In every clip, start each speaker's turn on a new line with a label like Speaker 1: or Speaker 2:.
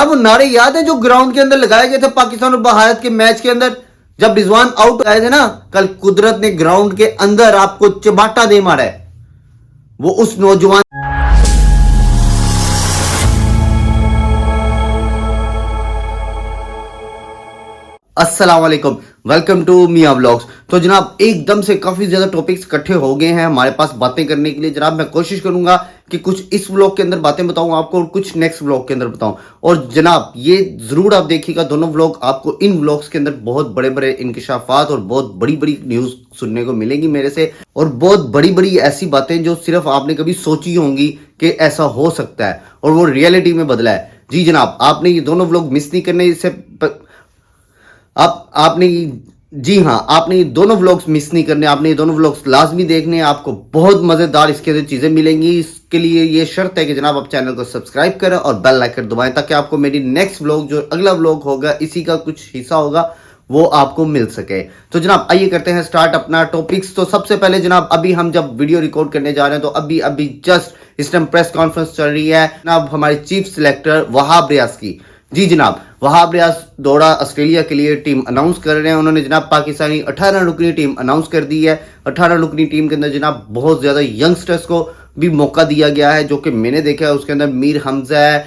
Speaker 1: अब वो नारे याद है जो ग्राउंड के अंदर लगाए गए थे पाकिस्तान और भारत के मैच के अंदर, जब रिजवान आउट आए थे ना, कल कुदरत ने ग्राउंड के अंदर आपको चबाटा दे मारा है। वो उस नौजवान अस्सलाम वालेकुम, वेलकम टू मियां व्लॉग्स। तो जनाब एकदम से काफी ज्यादा टॉपिक्स इकट्ठे हो गए हैं हमारे पास बातें करने के लिए। जनाब मैं कोशिश करूंगा कि कुछ इस व्लॉग के अंदर बातें बताऊं आपको और कुछ नेक्स्ट व्लॉग के अंदर बताऊं। और जनाब ये जरूर आप देखिएगा, दोनों व्लॉग आपको इन व्लॉग्स के अंदर बहुत बड़े बड़े इंकशाफात और बहुत बड़ी बड़ी न्यूज सुनने को मिलेगी मेरे से, और बहुत बड़ी बड़ी ऐसी बातें जो सिर्फ आपने कभी सोची होंगी कि ऐसा हो सकता है और वो रियलिटी में बदला है। जी जनाब, आपने ये दोनों व्लॉग मिस नहीं करने, इससे आपने जी हाँ, आपने ये दोनों व्लॉग्स मिस नहीं करने, आपने ये दोनों व्लॉग्स लाजमी देखने, आपको बहुत मजेदार इसके अंदर चीजें मिलेंगी। इसके लिए ये शर्त है कि जनाब आप चैनल को सब्सक्राइब करें और बेल आइकन दबाएं, ताकि आपको मेरी नेक्स्ट व्लॉग, जो अगला व्लॉग होगा, इसी का कुछ हिस्सा होगा, वो आपको मिल सके। तो जनाब आइए करते हैं स्टार्ट अपना टॉपिक्स। तो सबसे पहले जनाब, अभी हम जब वीडियो रिकॉर्ड करने जा रहे हैं तो अभी जस्ट इस टाइम प्रेस कॉन्फ्रेंस चल रही है जनाब हमारे चीफ सिलेक्टर वहाब रियाज की। जी जनाब, वहाब रियाज दौड़ा ऑस्ट्रेलिया के लिए टीम अनाउंस कर रहे हैं। उन्होंने जनाब पाकिस्तानी 18 रुकनी टीम अनाउंस कर दी है। 18 रुकनी टीम के अंदर जनाब बहुत ज्यादा यंगस्टर्स को भी मौका दिया गया है, जो कि मैंने देखा है। उसके अंदर मीर हमजा है,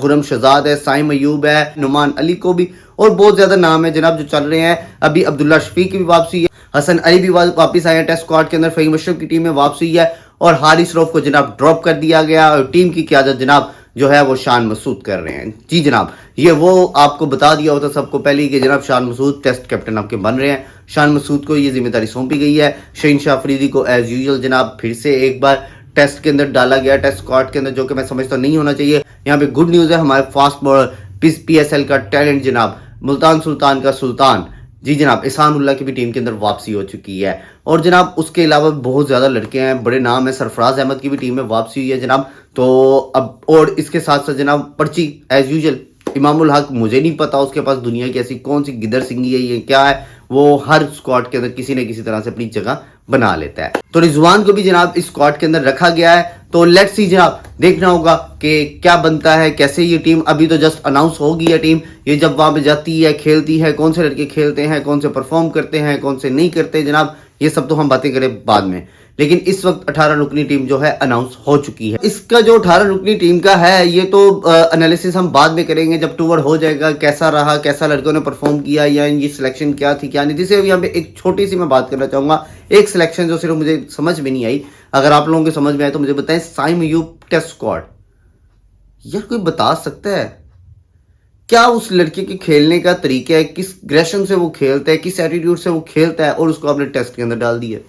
Speaker 1: खुरम शहजाद है, साइम अयूब है, नुमान अली को भी, और बहुत ज्यादा नाम है जनाब जो चल रहे हैं। अभी अब्दुल्ला शफीक की भी वापसी है, हसन अली भी वापस आए हैं टेस्ट स्क्वाड के अंदर, फहीम अशरफ की टीम में वापसी है, और हारिस रऊफ को जनाब ड्रॉप कर दिया गया और टीम की क़यादत जनाब जो है वो शान मसूद कर रहे हैं। जी जनाब, ये वो आपको बता दिया होता सबको पहले ही कि जनाब शान मसूद टेस्ट कैप्टन आपके बन रहे हैं। शान मसूद को ये जिम्मेदारी सौंपी गई है। शहीन अफरीदी को एज यूजुअल जनाब फिर से एक बार टेस्ट के अंदर डाला गया, टेस्ट स्क्वाड के अंदर, जो कि मैं समझता नहीं होना चाहिए। यहाँ पे गुड न्यूज है, हमारे फास्ट बॉलर PSL का टैलेंट जनाब मुल्तान सुल्तान का सुल्तान, जी जनाब इहसान उल्लाह की भी टीम के अंदर वापसी हो चुकी है। और जनाब उसके अलावा बहुत ज्यादा लड़के हैं, बड़े नाम है। सरफराज अहमद की भी टीम में वापसी हुई है जनाब। तो अब और इसके साथ साथ जनाब पर्ची एज यूजुअल इमामुल हक, मुझे नहीं पता उसके पास दुनिया की ऐसी कौन सी गिदर सिंगी है, ये क्या है, वो हर स्क्वाड के अंदर किसी न किसी तरह से अपनी जगह बना लेता है। तो रिजवान को भी जनाब इस स्क्वाड के अंदर रखा गया है। तो लेट्स सी जनाब, देखना होगा कि क्या बनता है, कैसे ये टीम, अभी तो जस्ट अनाउंस हो गई है टीम। ये जब वहां पे जाती है, खेलती है, कौन से लड़के खेलते हैं, कौन से परफॉर्म करते हैं, कौन से नहीं करते जनाब, ये सब तो हम बातें करें बाद में। लेकिन इस वक्त 18 रुकनी टीम जो है अनाउंस हो चुकी है। इसका जो 18 रुकनी टीम का है, ये तो एनालिसिस हम बाद में करेंगे जब टूर हो जाएगा, कैसा रहा, कैसा लड़कों ने परफॉर्म किया, या इनकी सिलेक्शन क्या थी क्या नहीं थी। जिससे यहाँ पे एक छोटी सी मैं बात करना चाहूंगा, एक सिलेक्शन जो सिर्फ मुझे समझ में नहीं आई, अगर आप लोगों को समझ में आए तो मुझे बताएं। साइम अयूब टेस्ट स्क्वाड, यार कोई बता सकता है क्या उस लड़के के खेलने का तरीका है, किस ग्रेशन से वो खेलता है, किस एटीट्यूड से वो खेलता है, और उसको आपने टेस्ट के अंदर डाल दिया?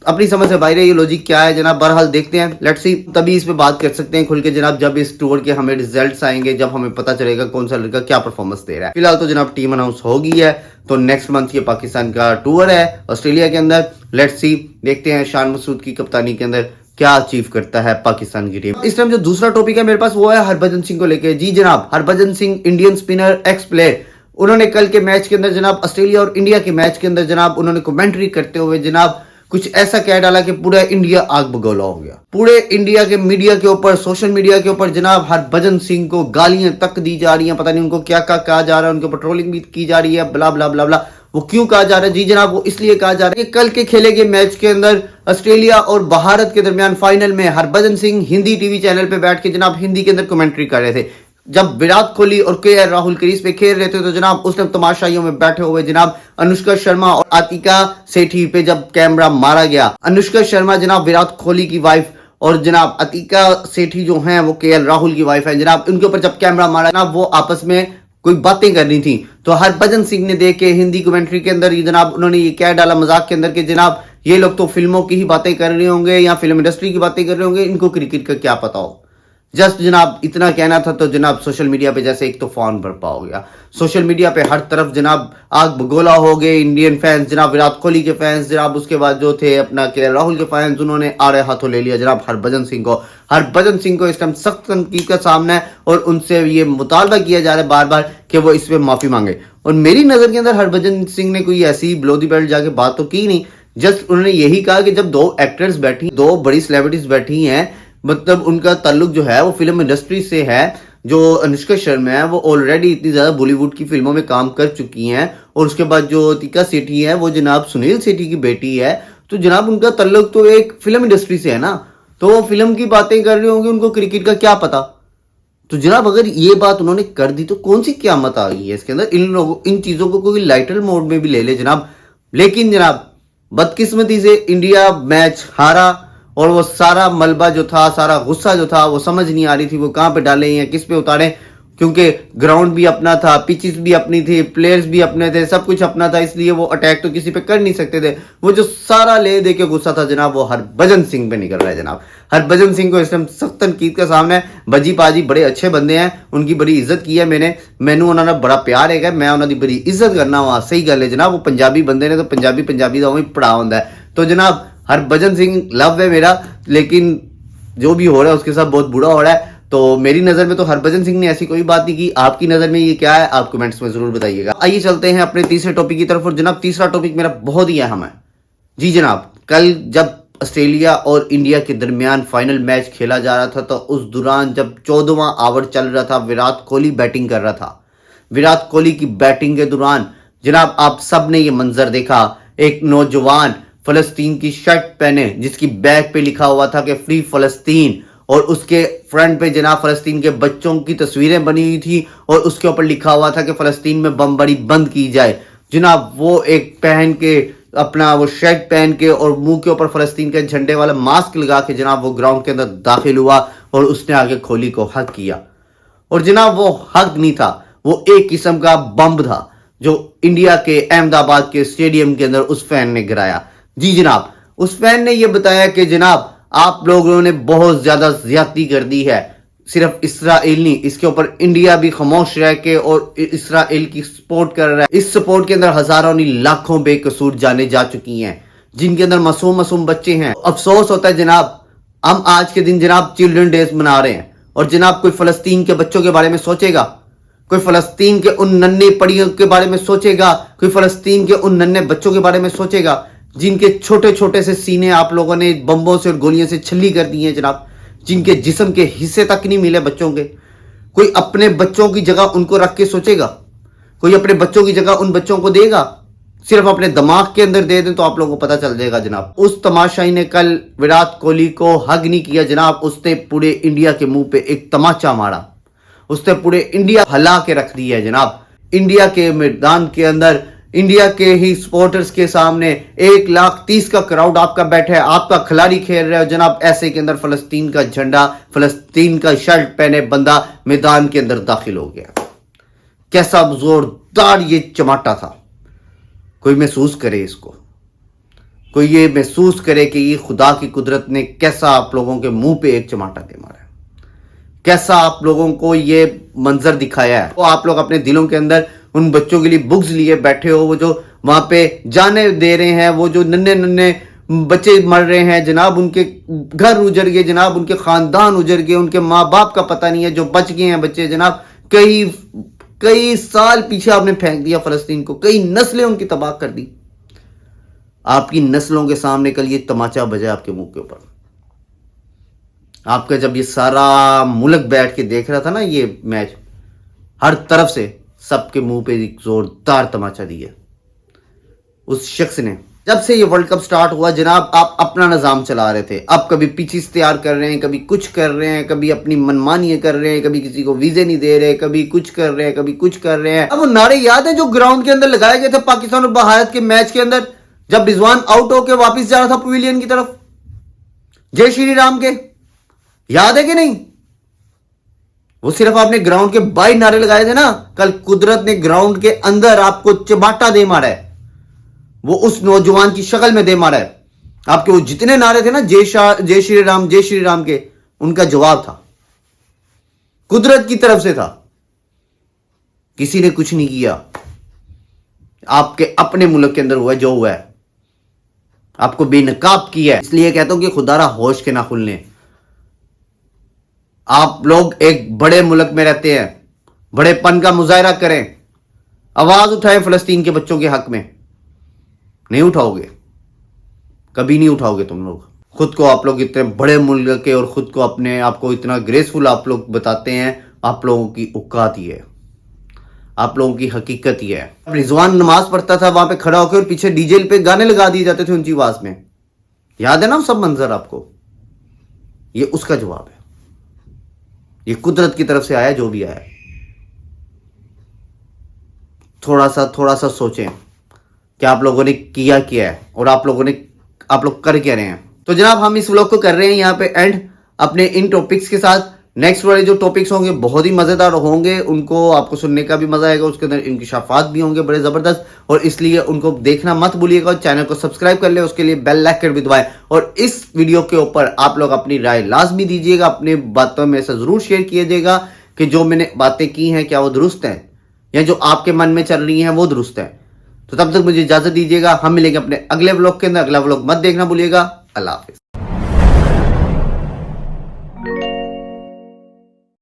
Speaker 1: अपनी समझ से बाहर है, ये लॉजिक क्या है जनाब? बहरहाल देखते हैं, लेट्स सी, तभी इस पे बात कर सकते हैं खुल के जनाब जब इस टूर के हमें रिजल्ट्स आएंगे, जब हमें पता चलेगा कौन सा लड़का क्या परफॉर्मेंस दे रहा है। फिलहाल तो जनाब टीम अनाउंस हो गई है, तो नेक्स्ट मंथ ये पाकिस्तान का टूर है ऑस्ट्रेलिया के अंदर। लेट्स सी, देखते हैं शान मसूद की कप्तानी के अंदर क्या अचीव करता है पाकिस्तान की टीम। इस टाइम जो दूसरा टॉपिक है मेरे पास, वो है हरभजन सिंह को लेके। जी जनाब, Harbhajan Singh Indian spinner, x player, उन्होंने कल के मैच के अंदर जनाब ऑस्ट्रेलिया और इंडिया के मैच के अंदर जनाब उन्होंने कमेंट्री करते हुए जनाब कुछ ऐसा कह डाला कि पूरा इंडिया आग बगौला हो गया। पूरे इंडिया के मीडिया के ऊपर, सोशल मीडिया के ऊपर जनाब हरभजन सिंह को गालियां तक दी जा रही हैं, पता नहीं उनको क्या क्या कहा जा रहा है, उनको पेट्रोलिंग भी की जा रही है, ब्ला ब्ला ब्ला ब्ला। वो क्यों कहा जा रहा है? जी जनाब, वो इसलिए कहा जा रहा है कि कल के खेले गए मैच के अंदर ऑस्ट्रेलिया और भारत के दरमियान फाइनल में हरभजन सिंह हिंदी टीवी चैनल पे बैठ के जनाब हिंदी के अंदर कमेंट्री कर रहे थे। जब विराट कोहली और KL राहुल क्रीज पे खेल रहे थे तो जनाब उस टाइम तमाशाइयों में बैठे हुए जनाब अनुष्का शर्मा और आतिका सेठी पे जब कैमरा मारा गया, अनुष्का शर्मा जनाब विराट कोहली की वाइफ और जनाब अतिका सेठी जो हैं वो KL राहुल की वाइफ है जनाब, उनके ऊपर जब कैमरा मारा जनाब, वो आपस में कोई बातें करनी थी। तो हरभजन सिंह ने देख के हिंदी कमेंट्री के अंदर जनाब उन्होंने ये कह डाला मजाक के अंदर कि जनाब ये लोग तो फिल्मों की ही बातें कर रहे होंगे या फिल्म इंडस्ट्री की बातें कर रहे होंगे, इनको क्रिकेट का क्या पता हो। जस्ट जनाब इतना कहना था, तो जनाब सोशल मीडिया पे जैसे एक तूफान बरपा हो गया। सोशल मीडिया पे हर तरफ जनाब आग बगोला हो गए। इंडियन फैंस जनाब, विराट कोहली के फैंस जनाब, उसके बाद जो थे अपना KL राहुल के फैंस, उन्होंने आड़े हाथों ले लिया जनाब हरभजन सिंह को। हरभजन सिंह को इस टाइम सख्त तनकीद का सामना है और उनसे ये मुतालबा किया जा रहा है बार बार कि वो इस पे माफी मांगे। और मेरी नजर के अंदर हरभजन सिंह ने कोई ऐसी ब्लोदी बेल्ट जाके बात तो की नहीं, जस्ट उन्होंने यही कहा कि जब दो एक्टर्स बैठी, दो बड़ी सेलिब्रिटीज बैठी हैं, मतलब उनका ताल्लुक जो है वो फिल्म इंडस्ट्री से है, जो अनुष्का शर्मा है वो ऑलरेडी इतनी ज़्यादा बॉलीवुड की फिल्मों में काम कर चुकी हैं, और उसके बाद जो तिका सेठी है वो जनाब सुनील सेठी की बेटी है, तो जनाब उनका तल्लुक तो एक फिल्म इंडस्ट्री से है ना, तो वो फिल्म की बातें कर रही होंगी, उनको क्रिकेट का क्या पता। तो जनाब अगर ये बात उन्होंने कर दी तो कौन सी क़यामत आ गई है इसके अंदर। इन चीज़ों को कोई लाइटर मोड में भी ले ले जनाब। लेकिन जनाब बदकिस्मती से इंडिया मैच हारा, और वो सारा मलबा जो था, सारा गुस्सा जो था, वो समझ नहीं आ रही थी वो कहाँ पे डालें या किस पे उतारें, क्योंकि ग्राउंड भी अपना था, पिचेस भी अपनी थी, प्लेयर्स भी अपने थे, सब कुछ अपना था, इसलिए वो अटैक तो किसी पे कर नहीं सकते थे। वो जो सारा ले दे के गुस्सा था जनाब वो हरभजन सिंह पे निकल रहा है जनाब। हरभजन सिंह को इस टाइम सख्त तनकीद के सामने, बजी पाजी बड़े अच्छे बंदे हैं, उनकी बड़ी इज्जत की है मैनू उन्होंने बड़ा प्यार है, मैं उन्होंने बड़ी इज्जत करना वहाँ सही गल है जनाब। वो पंजाबी बंदे ने तो पंजाबी का वही पड़ा होता है। तो जनाब हरभजन सिंह लव है मेरा, लेकिन जो भी हो रहा है उसके साथ बहुत बुरा हो रहा है। तो मेरी नज़र में तो हरभजन सिंह ने ऐसी कोई बात नहीं की। आपकी नज़र में ये क्या है, आप कमेंट्स में ज़रूर बताइएगा। आइए चलते हैं अपने तीसरे टॉपिक की तरफ। और जनाब तीसरा टॉपिक मेरा बहुत ही अहम है जी जनाब। कल जब ऑस्ट्रेलिया और इंडिया के दरमियान फाइनल मैच खेला जा रहा था, तो उस दौरान जब 14वां ओवर चल रहा था, विराट कोहली बैटिंग कर रहा था। विराट कोहली की बैटिंग के दौरान जनाब आप सब ने ये मंजर देखा, एक नौजवान फलस्तीन की शर्ट पहने जिसकी बैक पे लिखा हुआ था कि फ्री फलस्तीन, और उसके फ्रंट पे जनाब फलस्तीन के बच्चों की तस्वीरें बनी हुई थी, और उसके ऊपर लिखा हुआ था कि फलस्तीन में बमबारी बंद की जाए। जनाब वो एक पहन के अपना वो शर्ट पहन के और मुंह के ऊपर फलस्तीन के झंडे वाला मास्क लगा के जनाब वो ग्राउंड के अंदर दाखिल हुआ, और उसने आगे कोहली को हक किया। और जनाब वो हक नहीं था, वो एक किस्म का बम था जो इंडिया के अहमदाबाद के स्टेडियम के अंदर उस फैन ने गिराया। जी जनाब उस फैन ने यह बताया कि जनाब आप लोगों ने बहुत ज्यादा ज्यादती कर दी है, सिर्फ इसराइल नहीं, इसके ऊपर इंडिया भी खामोश रह के और इसराइल की सपोर्ट कर रहा है। इस सपोर्ट के अंदर हजारों नहीं लाखों बेकसूर जाने जा चुकी हैं, जिनके अंदर मासूम बच्चे हैं। अफसोस होता है जनाब हम आज के दिन जनाब चिल्ड्रन डेज मना रहे हैं, और जनाब कोई फलस्तीन के बच्चों के बारे में सोचेगा, कोई फलस्तीन के उन नन्हे पड़ियों के बारे में सोचेगा, कोई फलस्तीन के उन नन्हे बच्चों के बारे में सोचेगा जिनके छोटे छोटे से सीने आप लोगों ने बम्बों से और गोलियों से छल्ली कर दी हैं जनाब, जिनके जिस्म के हिस्से तक नहीं मिले बच्चों के। कोई अपने बच्चों की जगह उनको रख के सोचेगा? कोई अपने बच्चों की जगह उन बच्चों को देगा? सिर्फ अपने दिमाग के अंदर दे दें तो आप लोगों को पता चल जाएगा जनाब। उस तमाशाई ने कल विराट कोहली को हग नहीं किया जनाब, उसने पूरे इंडिया के मुंह पे एक तमाचा मारा, उसने पूरे इंडिया हिला के रख दिया है जनाब। इंडिया के मैदान के अंदर इंडिया के ही सपोर्टर्स के सामने 1,30,000 का क्राउड आपका बैठा है, आपका खिलाड़ी खेल रहे हो जनाब, ऐसे के अंदर फलस्तीन का झंडा, फलस्तीन का शर्ट पहने बंदा मैदान के अंदर दाखिल हो गया। कैसा जोरदार ये चमाटा था, कोई महसूस करे इसको, कोई ये महसूस करे कि ये खुदा की कुदरत ने कैसा आप लोगों के मुंह पे एक चमाटा दे मारा है, कैसा आप लोगों को ये मंजर दिखाया है। तो आप लोग अपने दिलों के अंदर उन बच्चों के लिए बुक्स लिए बैठे हो, वो जो वहां पे जाने दे रहे हैं, वो जो नन्हे नन्हे बच्चे मर रहे हैं जनाब, उनके घर उजड़ गए जनाब, उनके खानदान उजड़ गए, उनके माँ बाप का पता नहीं है, जो बच गए हैं बच्चे जनाब, कई साल पीछे आपने फेंक दिया फलस्तीन को, कई नस्लें उनकी तबाह कर दी। आपकी नस्लों के सामने कल ये तमाचा बजा आपके मुंह के ऊपर। आपका जब ये सारा मुल्क बैठ के देख रहा था ना ये मैच, हर तरफ से सबके मुंह पे एक जोरदार तमाचा दिया उस शख्स ने। जब से ये वर्ल्ड कप स्टार्ट हुआ जनाब आप अपना निजाम चला रहे थे, अब कभी पिचेस तैयार कर रहे हैं, कभी कुछ कर रहे हैं, कभी अपनी मनमानी कर रहे हैं, कभी किसी को वीजे नहीं दे रहे, कभी कुछ कर रहे हैं, कभी कुछ कर रहे हैं। अब वो नारे याद है जो ग्राउंड के अंदर लगाए गए थे पाकिस्तान और भारत के मैच के अंदर, जब रिजवान आउट होकर वापिस जा रहा था पवेलियन की तरफ जय श्री राम के, याद है कि नहीं? वो सिर्फ आपने ग्राउंड के बाहर नारे लगाए थे ना, कल कुदरत ने ग्राउंड के अंदर आपको चबाटा दे मारा है, वो उस नौजवान की शक्ल में दे मारा है। आपके वो जितने नारे थे ना जय श्री राम के, उनका जवाब था, कुदरत की तरफ से था, किसी ने कुछ नहीं किया। आपके अपने मुल्क के अंदर हुआ जो हुआ है, आपको बेनकाब किया है। इसलिए कहता हूं कि खुदारा होश के ना खुलने। आप लोग एक बड़े मुल्क में रहते हैं, बड़ेपन का मुजाहरा करें, आवाज उठाएं फलस्तीन के बच्चों के हक में। नहीं उठाओगे, कभी नहीं उठाओगे तुम लोग। खुद को आप लोग इतने बड़े मुल्क के और खुद को अपने आप को इतना ग्रेसफुल आप लोग बताते हैं, आप लोगों की औकात ही है, आप लोगों की हकीकत ही है। रिजवान नमाज पढ़ता था वहां पे खड़ा होकर और पीछे डीजे पे गाने लगा दिए जाते थे ऊंची आवाज में, याद है ना सब मंजर आपको? ये उसका जवाब है, ये कुदरत की तरफ से आया जो भी आया। थोड़ा सा सोचें कि आप लोगों ने किया क्या है और आप लोग कर क्या रहे हैं। तो जनाब हम इस व्लॉग को कर रहे हैं यहाँ पे एंड अपने इन टॉपिक्स के साथ। नेक्स्ट वाले जो टॉपिक्स होंगे बहुत ही मजेदार होंगे, उनको आपको सुनने का भी मजा आएगा, उसके अंदर इंकिशाफात भी होंगे बड़े जबरदस्त, और इसलिए उनको देखना मत भूलिएगा। चैनल को सब्सक्राइब कर ले, उसके लिए बेल आइकन भी दबाएं, और इस वीडियो के ऊपर आप लोग अपनी राय लाजमी दीजिएगा, अपनी बातों में से जरूर शेयर कीजिएगा कि जो मैंने बातें की हैं क्या वो दुरुस्त हैं, या जो आपके मन में चल रही हैं वो दुरुस्त है। तो तब तक मुझे इजाजत दीजिएगा, हम मिलेंगे अपने अगले व्लॉग के अंदर। अगला व्लॉग मत देखना भूलिएगा। अल्लाह हाफिज।